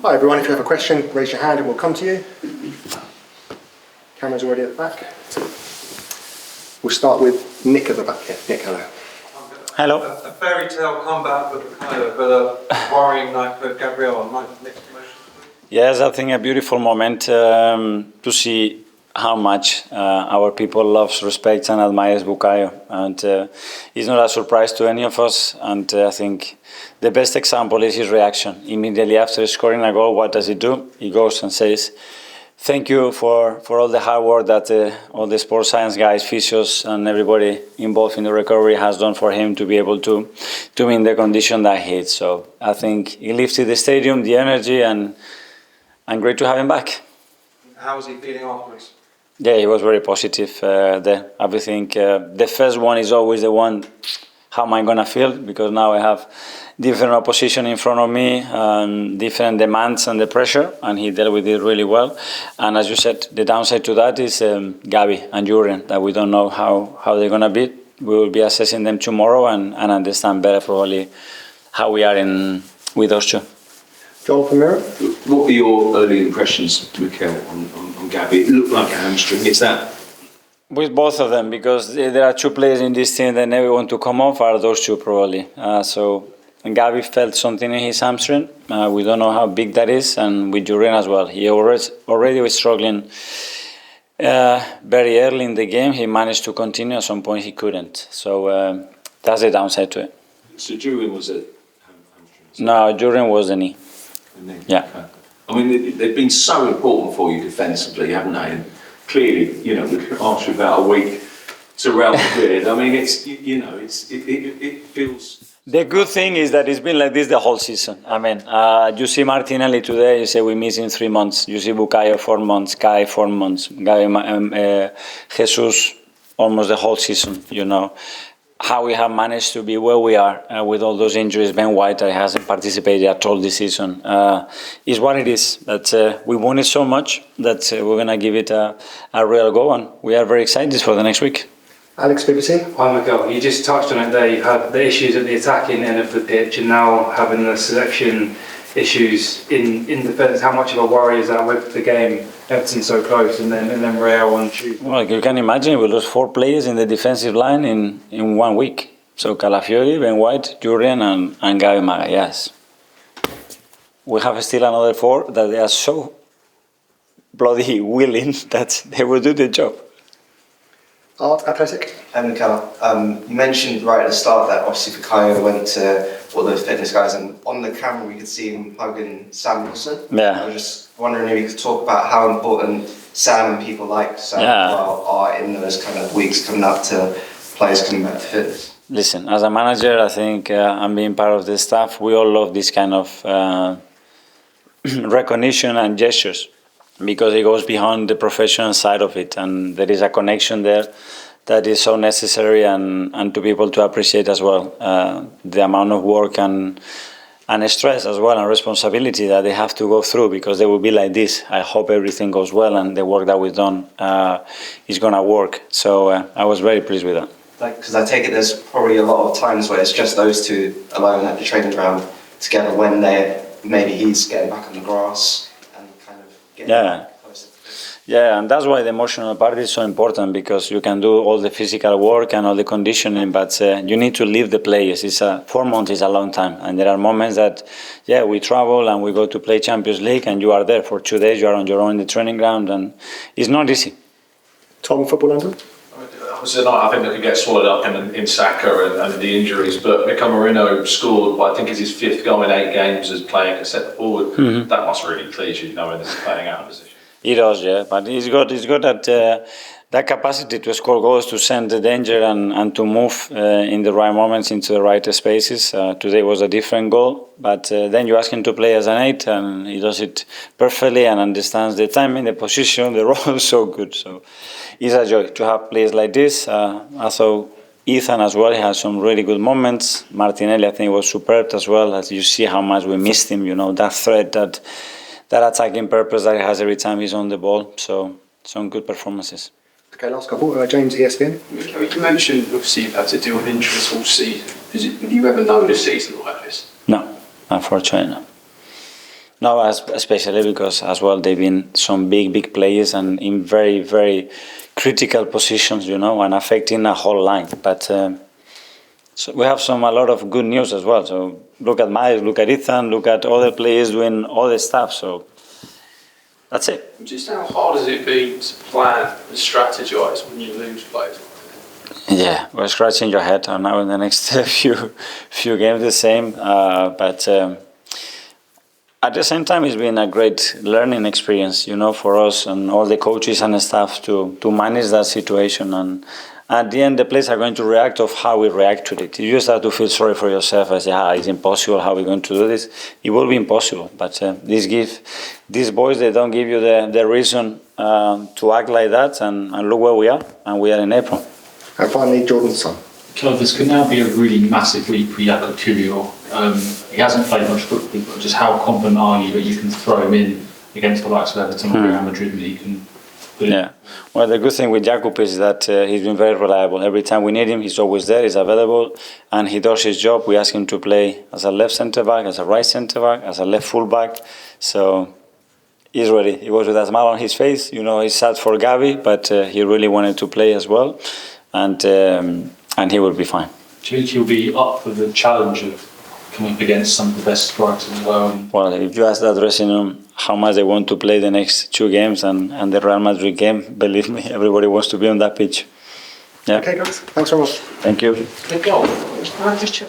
Hi everyone, if you have a question, raise your hand and we'll come to you. Camera's already at the back. We'll start with Nick at the back here. Nick, hello. Hello. A fairy tale comeback with Bukayo, but a worrying night for Gabriel and mixed emotions. Yes, I think a beautiful moment to see how much our people loves, respects and admires Bukayo. And it's not a surprise to any of us. And I think the best example is his reaction. Immediately after scoring a goal, what does he do? He goes and says, "Thank you for all the hard work that all the sports science guys, physios and everybody involved in the recovery has done for him to be able to be in the condition that he is." So I think he lifted the stadium, the energy, and great to have him back. How was he feeling afterwards? Yeah, he was very positive there. I think the first one is always the one, how am I going to feel? Because now I have different opposition in front of me, different demands and the pressure, and he dealt with it really well. And as you said, the downside to that is Gabi and Jurgen, that we don't know how they're going to be. We will be assessing them tomorrow and understand better probably how we are with those two. John from Mirror. What were your early impressions, Mikel, on Gabi? It looked like a hamstring. Is that? With both of them, because there are two players in this team that never want to come off, are those two probably. So Gabi felt something in his hamstring. We don't know how big that is, and with Jurgen as well. He already was struggling very early in the game. He managed to continue. At some point he couldn't. So that's the downside to it. So Jurgen was a hamstring? No, Jurgen was the knee. Yeah. Okay. I mean, they've been so important for you defensively, haven't they? And clearly, we could ask you about a week to Real Madrid. I mean, it feels. The good thing is that it's been like this the whole season. I mean, you see Martinelli today, you say we miss in 3 months. You see Bukayo 4 months, Kai 4 months, Jesus almost the whole season, How we have managed to be where we are with all those injuries. Ben White hasn't participated at all this season. Is what it is. That we won it so much that we're going to give it a real go, and we are very excited for the next week. Alex, BBC. Hi Mikel, you just touched on it there. You had the issues at the attacking end of the pitch and now having the selection issues in defence. How much of a worry is that with the game? Everton so close and then Real on Tuesday. Well, you can imagine we lost 4 players in the defensive line in 1 week. So Calafiori, Ben White, Jurgen and Gabi Magalhaes. We have still another 4 that they are so bloody willing that they will do the job. Art, Athletic. Mikel, you mentioned right at the start that obviously Bukayo went to all those fitness guys, and on the camera we could see him hugging Sam Wilson. Yeah. I was just wondering if you could talk about how important Sam and people like Sam are in those kind of weeks coming up to players coming back to fitness. Listen, as a manager, I think I'm being part of the staff. We all love this kind of recognition and gestures, because it goes beyond the professional side of it, and there is a connection there that is so necessary and to be able to appreciate as well the amount of work and stress as well and responsibility that they have to go through, because they will be like this. I hope everything goes well and the work that we've done is going to work. So I was very pleased with that. Because I take it there's probably a lot of times where it's just those two alone at the training ground together when maybe he's getting back on the grass. Yeah, and that's why the emotional part is so important, because you can do all the physical work and all the conditioning, but you need to leave the players. 4 months is a long time, and there are moments that, we travel and we go to play Champions League, and you are there for 2 days. You are on your own in the training ground, and it's not easy. Tom, Football London. Obviously, I think that could get swallowed up in Saka and the injuries, but Mikel Marino scored what I think is his 5th goal in 8 games as playing a centre forward. Mm-hmm. That must really please you, knowing that he's playing out of position. It does, yeah, but he's got that capacity to score goals, to send the danger and to move in the right moments into the right spaces. Today was a different goal, but then you ask him to play as an 8 and he does it perfectly and understands the timing, the position, the role so good. So it's a joy to have players like this. I thought Ethan as well, he had some really good moments. Martinelli, I think, was superb as well. As you see how much we missed him, that threat, that attacking purpose that he has every time he's on the ball. So some good performances. Okay, last couple. James, ESPN. You mentioned obviously you've had to deal with injuries all season. Have you ever known a season like this? No, unfortunately not. No, especially because as well they've been some big players and in very critical positions, you know, and affecting a whole line. But so we have a lot of good news as well. So look at Miles, look at Ethan, look at other players doing all the stuff. So that's it. Just how hard has it been to plan and strategise when you lose players? Yeah, we're scratching your head. And now in the next few games the same, but. At the same time, it's been a great learning experience, you know, for us and all the coaches and staff to manage that situation. And at the end, the players are going to react of how we react to it. You just have to feel sorry for yourself and say, it's impossible, how are we going to do this? It will be impossible. But these boys, they don't give you the reason to act like that. And look where we are. And we are in April. And finally, Jordan's son. This could now be a really massive week for Jakob Kiwior. He hasn't played much football, but just how confident are you that you can throw him in against the likes of Everton or Real Madrid, that he can put in? Yeah, well, the good thing with Jakob is that he's been very reliable. Every time we need him, he's always there, he's available, and he does his job. We ask him to play as a left centre-back, as a right centre-back, as a left full-back. So he's ready. He was with a smile on his face. You know, he's sad for Gavi, but he really wanted to play as well. And he will be fine. Do you think he'll be up for the challenge of coming up against some of the best strikers in the world? Well, if you ask that dressing room how much they want to play the next 2 games and the Real Madrid game, believe me, everybody wants to be on that pitch. Yeah. Okay, guys. Thanks very much. Thank you. The goal. Can I just check?